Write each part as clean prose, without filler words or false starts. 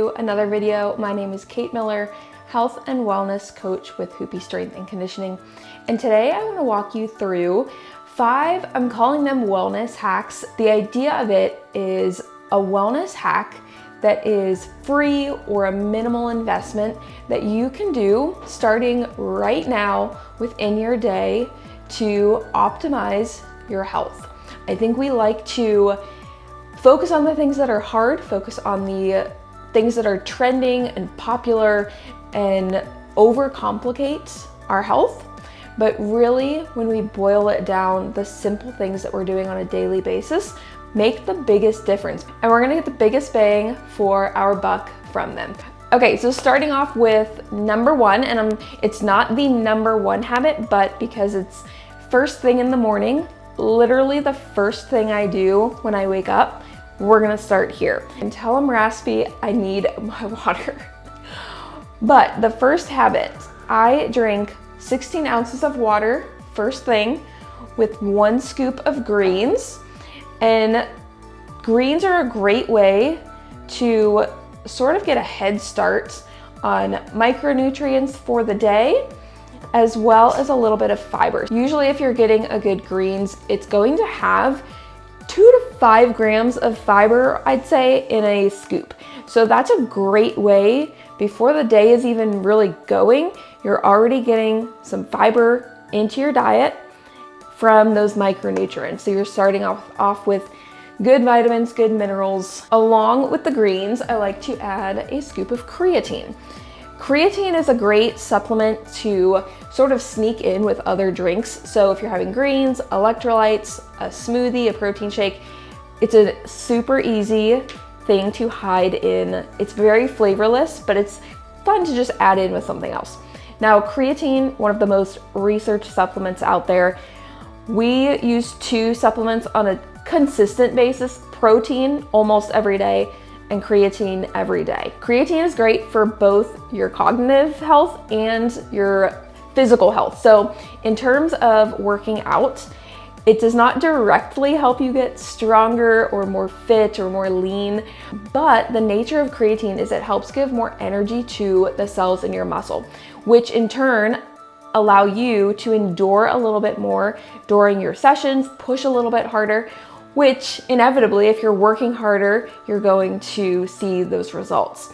to another video. My name is Cayt Miller, health and wellness coach with Hoopie Strength and Conditioning. And today I want to walk you through 5, I'm calling them wellness hacks. The idea of it is a wellness hack that is free or a minimal investment that you can do starting right now within your day to optimize your health. I think we like to focus on the things that are hard, focus on the things that are trending and popular, and overcomplicate our health. But really, when we boil it down, the simple things that we're doing on a daily basis make the biggest difference. And we're gonna get the biggest bang for our buck from them. Okay, so starting off with number 1, and it's not the number 1 habit, but because it's first thing in the morning, literally the first thing I do when I wake up, we're gonna start here. Until I'm raspy, I need my water. But the first habit, I drink 16 ounces of water first thing with 1 scoop of greens. And greens are a great way to sort of get a head start on micronutrients for the day, as well as a little bit of fiber. Usually if you're getting a good greens, it's going to have 2 to 5 grams of fiber, I'd say, in a scoop. So that's a great way, before the day is even really going, you're already getting some fiber into your diet from those micronutrients. So you're starting off with good vitamins, good minerals. Along with the greens, I like to add a scoop of creatine. Creatine is a great supplement to sort of sneak in with other drinks. So if you're having greens, electrolytes, a smoothie, a protein shake, it's a super easy thing to hide in. It's very flavorless, but it's fun to just add in with something else. Now, creatine, one of the most researched supplements out there. We use 2 supplements on a consistent basis: protein almost every day and creatine every day. Creatine is great for both your cognitive health and your physical health. So in terms of working out, it does not directly help you get stronger or more fit or more lean, but the nature of creatine is it helps give more energy to the cells in your muscle, which in turn allow you to endure a little bit more during your sessions, push a little bit harder, which inevitably, if you're working harder, you're going to see those results.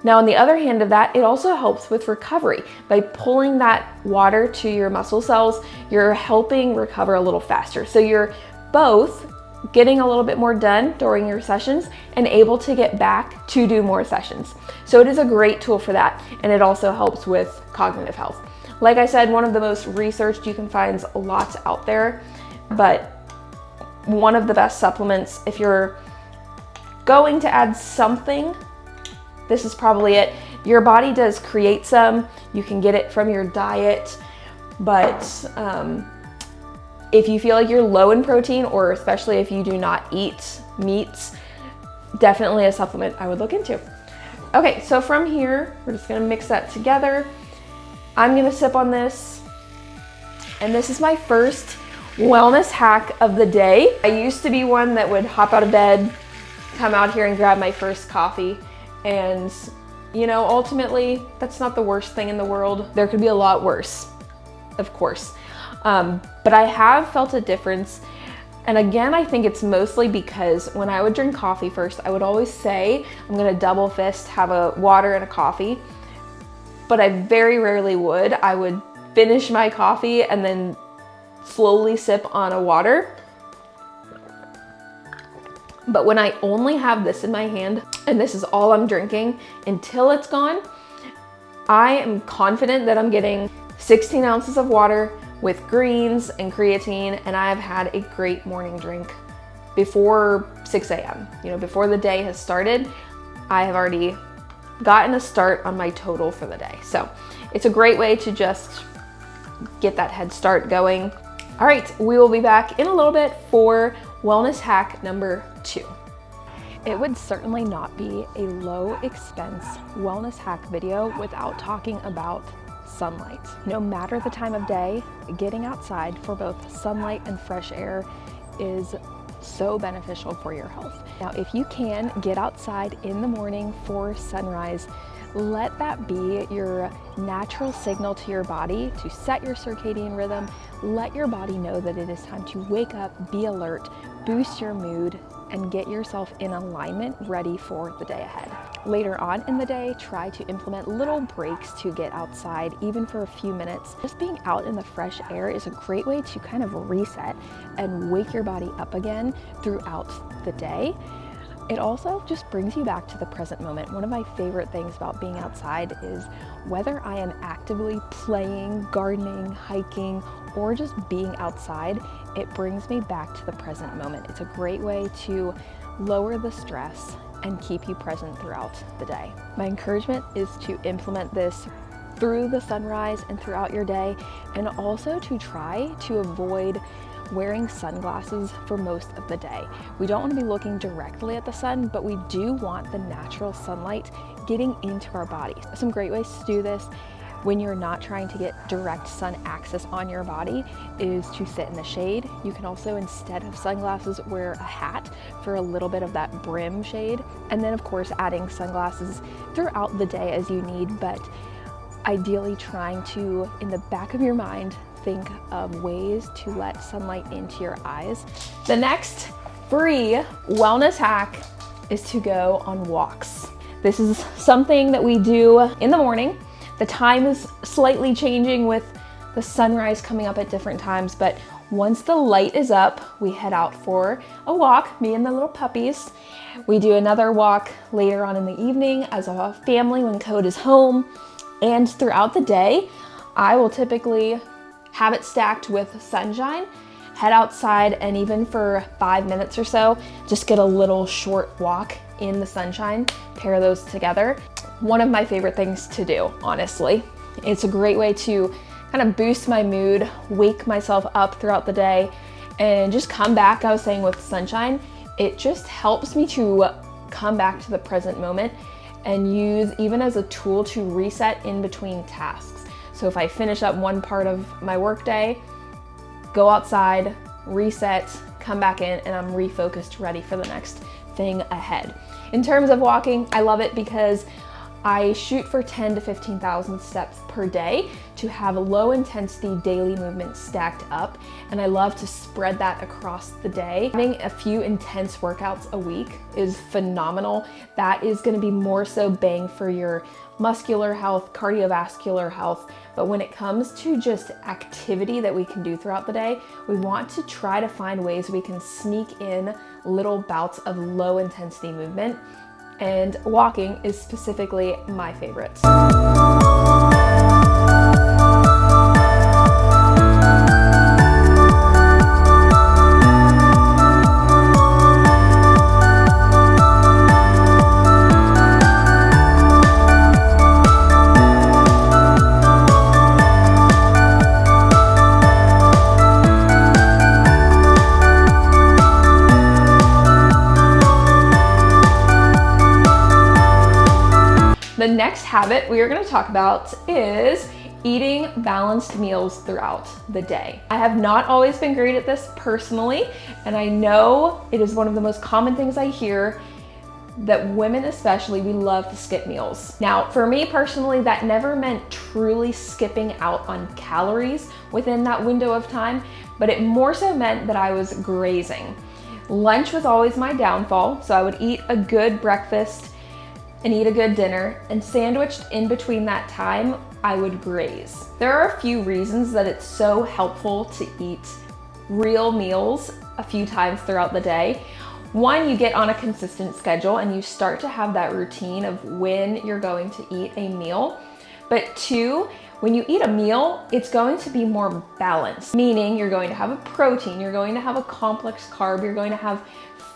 Now, on the other hand of that, it also helps with recovery. By pulling that water to your muscle cells, you're helping recover a little faster. So you're both getting a little bit more done during your sessions and able to get back to do more sessions. So it is a great tool for that. And it also helps with cognitive health. Like I said, one of the most researched, you can find lots out there, but one of the best supplements, if you're going to add something, this is probably it. Your body does create some, you can get it from your diet, but if you feel like you're low in protein, or especially if you do not eat meats, definitely a supplement I would look into. Okay, so from here, we're just gonna mix that together. I'm gonna sip on this, and this is my first wellness hack of the day. I used to be one that would hop out of bed, come out here and grab my first coffee, and you know, ultimately, that's not the worst thing in the world. There could be a lot worse, of course. But I have felt a difference. And again, I think it's mostly because when I would drink coffee first, I would always say, I'm gonna double fist, have a water and a coffee. But I very rarely would. I would finish my coffee and then slowly sip on a water. But when I only have this in my hand and this is all I'm drinking until it's gone, I am confident that I'm getting 16 ounces of water with greens and creatine, and I have had a great morning drink before 6 a.m. You know, before the day has started, I have already gotten a start on my total for the day. So it's a great way to just get that head start going. All right, we will be back in a little bit for wellness hack number 2. It would certainly not be a low expense wellness hack video without talking about sunlight. No matter the time of day, getting outside for both sunlight and fresh air is so beneficial for your health. Now, if you can, get outside in the morning for sunrise. Let that be your natural signal to your body to set your circadian rhythm. Let your body know that it is time to wake up, be alert, boost your mood, and get yourself in alignment, ready for the day ahead. Later on in the day, try to implement little breaks to get outside, even for a few minutes. Just being out in the fresh air is a great way to kind of reset and wake your body up again throughout the day. It also just brings you back to the present moment. One of my favorite things about being outside is whether I am actively playing, gardening, hiking, or just being outside, it brings me back to the present moment. It's a great way to lower the stress and keep you present throughout the day. My encouragement is to implement this through the sunrise and throughout your day, and also to try to avoid wearing sunglasses for most of the day. We don't want to be looking directly at the sun, but we do want the natural sunlight getting into our bodies. Some great ways to do this when you're not trying to get direct sun access on your body is to sit in the shade. You can also, instead of sunglasses, wear a hat for a little bit of that brim shade. And then of course, adding sunglasses throughout the day as you need, but ideally trying to, in the back of your mind, think of ways to let sunlight into your eyes. The next free wellness hack is to go on walks. This is something that we do in the morning. The time is slightly changing with the sunrise coming up at different times, but once the light is up, we head out for a walk, me and the little puppies. We do another walk later on in the evening as a family when Cayt is home. And throughout the day, I will typically have it stacked with sunshine, head outside, and even for 5 minutes or so, just get a little short walk in the sunshine, pair those together. One of my favorite things to do, honestly. It's a great way to kind of boost my mood, wake myself up throughout the day, and just come back. I was saying with sunshine, it just helps me to come back to the present moment and use even as a tool to reset in between tasks. So if I finish up one part of my workday, go outside, reset, come back in, and I'm refocused, ready for the next thing ahead. In terms of walking, I love it because I shoot for 10 to 15,000 steps per day to have a low intensity daily movement stacked up. And I love to spread that across the day. Having a few intense workouts a week is phenomenal. That is gonna be more so bang for your muscular health, cardiovascular health. But when it comes to just activity that we can do throughout the day, we want to try to find ways we can sneak in little bouts of low intensity movement. And walking is specifically my favorite. The next habit we are going to talk about is eating balanced meals throughout the day. I have not always been great at this personally, and I know it is one of the most common things I hear, that women especially, we love to skip meals. Now, for me personally, that never meant truly skipping out on calories within that window of time, but it more so meant that I was grazing. Lunch was always my downfall, so I would eat a good breakfast and eat a good dinner, and sandwiched in between that time, I would graze. There are a few reasons that it's so helpful to eat real meals a few times throughout the day. One, you get on a consistent schedule and you start to have that routine of when you're going to eat a meal. But two, when you eat a meal, it's going to be more balanced, meaning you're going to have a protein, you're going to have a complex carb, you're going to have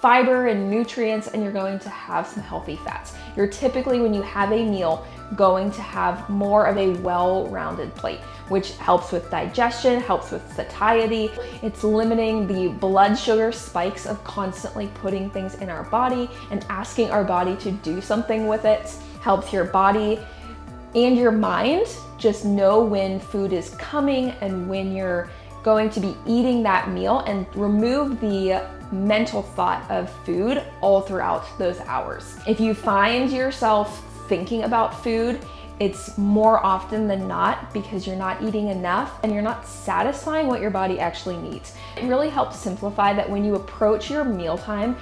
fiber and nutrients, and you're going to have some healthy fats. You're typically, when you have a meal, going to have more of a well-rounded plate, which helps with digestion, helps with satiety. It's limiting the blood sugar spikes of constantly putting things in our body and asking our body to do something with it. Helps your body and your mind just know when food is coming and when you're going to be eating that meal and remove the mental thought of food all throughout those hours. If you find yourself thinking about food, it's more often than not because you're not eating enough and you're not satisfying what your body actually needs. It really helps simplify that when you approach your mealtime,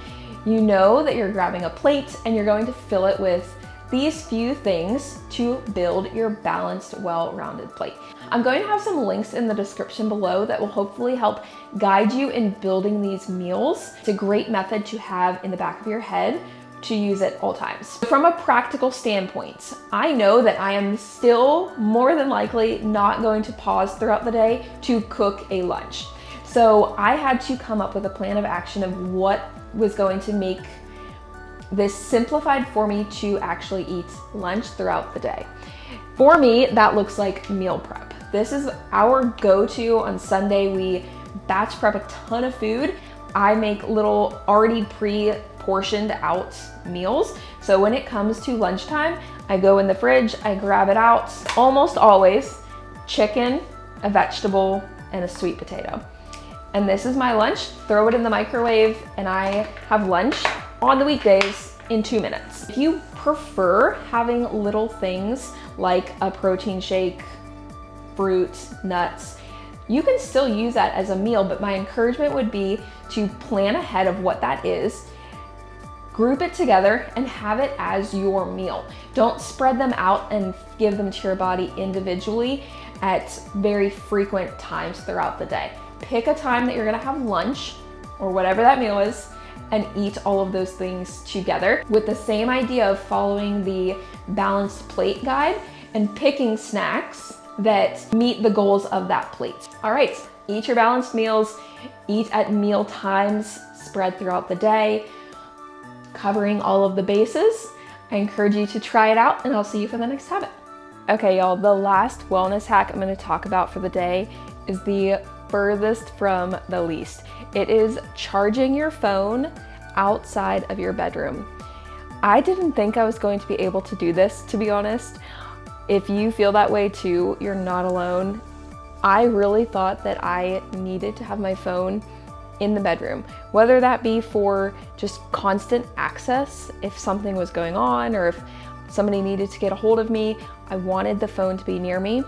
you know that you're grabbing a plate and you're going to fill it with these few things to build your balanced, well-rounded plate. I'm going to have some links in the description below that will hopefully help guide you in building these meals. It's a great method to have in the back of your head to use at all times. From a practical standpoint, I know that I am still more than likely not going to pause throughout the day to cook a lunch. So I had to come up with a plan of action of what was going to make this simplified for me to actually eat lunch throughout the day. For me, that looks like meal prep. This is our go-to on Sunday. We batch prep a ton of food. I make little already pre-portioned out meals. So when it comes to lunchtime, I go in the fridge, I grab it out, almost always chicken, a vegetable, and a sweet potato. And this is my lunch. Throw it in the microwave and I have lunch on the weekdays in 2 minutes. If you prefer having little things like a protein shake, fruit, nuts, you can still use that as a meal, but my encouragement would be to plan ahead of what that is, group it together, and have it as your meal. Don't spread them out and give them to your body individually at very frequent times throughout the day. Pick a time that you're gonna have lunch or whatever that meal is and eat all of those things together with the same idea of following the balanced plate guide and picking snacks that meet the goals of that plate. All right, eat your balanced meals, eat at meal times spread throughout the day, covering all of the bases. I encourage you to try it out and I'll see you for the next habit. Okay, y'all, the last wellness hack I'm gonna talk about for the day is the furthest from the least. It is charging your phone outside of your bedroom. I didn't think I was going to be able to do this, to be honest. If you feel that way too, you're not alone. I really thought that I needed to have my phone in the bedroom, whether that be for just constant access if something was going on or if somebody needed to get a hold of me. I wanted the phone to be near me.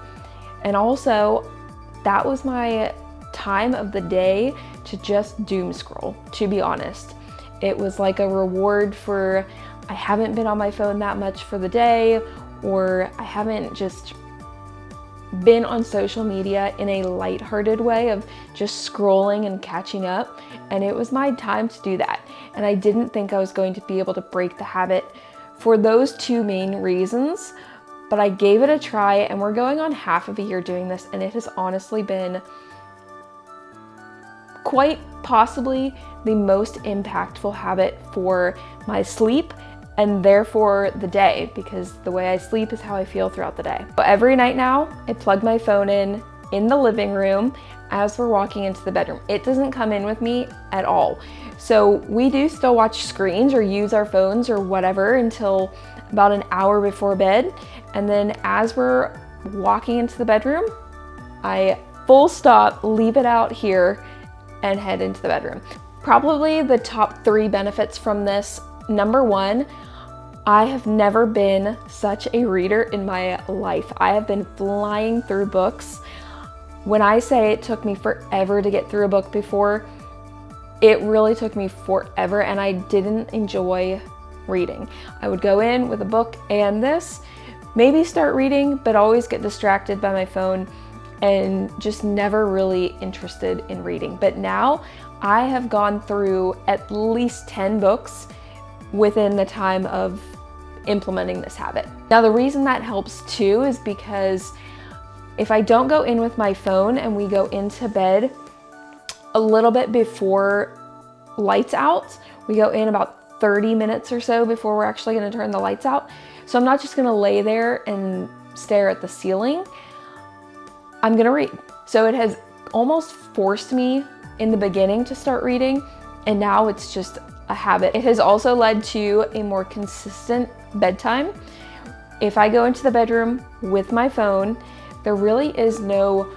And also, that was my time of the day to just doom scroll, to be honest. It was like a reward for, I haven't been on my phone that much for the day, or I haven't just been on social media in a lighthearted way of just scrolling and catching up. And it was my time to do that. And I didn't think I was going to be able to break the habit for those two main reasons, but I gave it a try and we're going on half of a year doing this, and it has honestly been quite possibly the most impactful habit for my sleep and therefore the day, because the way I sleep is how I feel throughout the day. But every night now, I plug my phone in the living room as we're walking into the bedroom. It doesn't come in with me at all. So we do still watch screens or use our phones or whatever until about an hour before bed. And then as we're walking into the bedroom, I full stop, leave it out here and head into the bedroom. Probably the top 3 benefits from this. Number 1, I have never been such a reader in my life. I have been flying through books. When I say it took me forever to get through a book before, it really took me forever, and I didn't enjoy reading. I would go in with a book and this, maybe start reading, but always get distracted by my phone and just never really interested in reading. But now I have gone through at least 10 books within the time of implementing this habit. Now the reason that helps too is because if I don't go in with my phone and we go into bed a little bit before lights out, we go in about 30 minutes or so before we're actually gonna turn the lights out. So I'm not just gonna lay there and stare at the ceiling. I'm gonna read. So it has almost forced me in the beginning to start reading, and now it's just a habit. It has also led to a more consistent bedtime. If I go into the bedroom with my phone, there really is no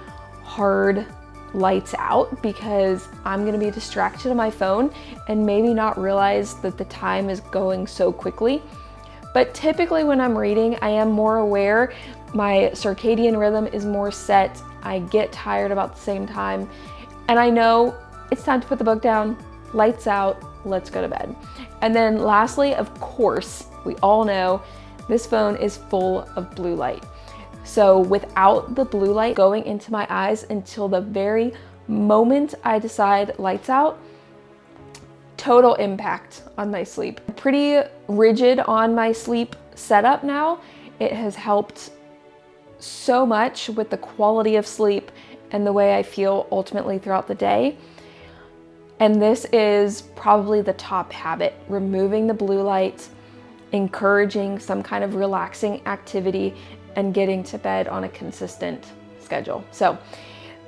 hard lights out because I'm gonna be distracted on my phone and maybe not realize that the time is going so quickly. But typically when I'm reading, I am more aware. My circadian rhythm is more set. I get tired about the same time. And I know it's time to put the book down, lights out, let's go to bed. And then lastly, of course, we all know this phone is full of blue light. So without the blue light going into my eyes until the very moment I decide lights out, total impact on my sleep. Pretty rigid on my sleep setup now. It has helped so much with the quality of sleep and the way I feel ultimately throughout the day. And this is probably the top habit, removing the blue light, encouraging some kind of relaxing activity, and getting to bed on a consistent schedule. So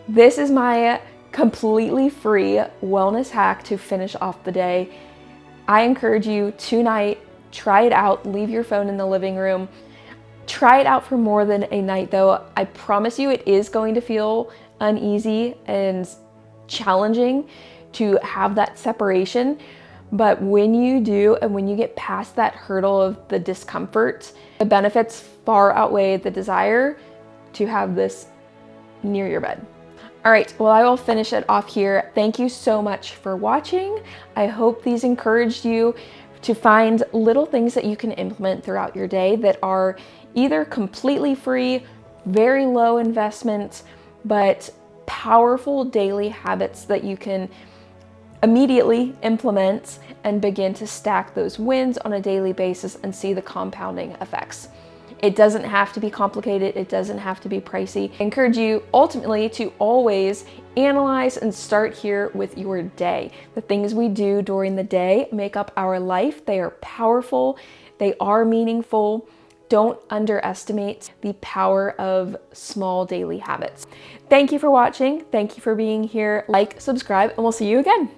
this is my completely free wellness hack to finish off the day. I encourage you tonight, try it out, leave your phone in the living room. Try it out for more than a night though. I promise you it is going to feel uneasy and challenging to have that separation. But when you do, and when you get past that hurdle of the discomfort, the benefits far outweigh the desire to have this near your bed. All right, well, I will finish it off here. Thank you so much for watching. I hope these encouraged you to find little things that you can implement throughout your day that are either completely free, very low investment, but powerful daily habits that you can immediately implement and begin to stack those wins on a daily basis and see the compounding effects. It doesn't have to be complicated. It doesn't have to be pricey. I encourage you ultimately to always analyze and start here with your day. The things we do during the day make up our life. They are powerful. They are meaningful. Don't underestimate the power of small daily habits. Thank you for watching. Thank you for being here. Like, subscribe, and we'll see you again.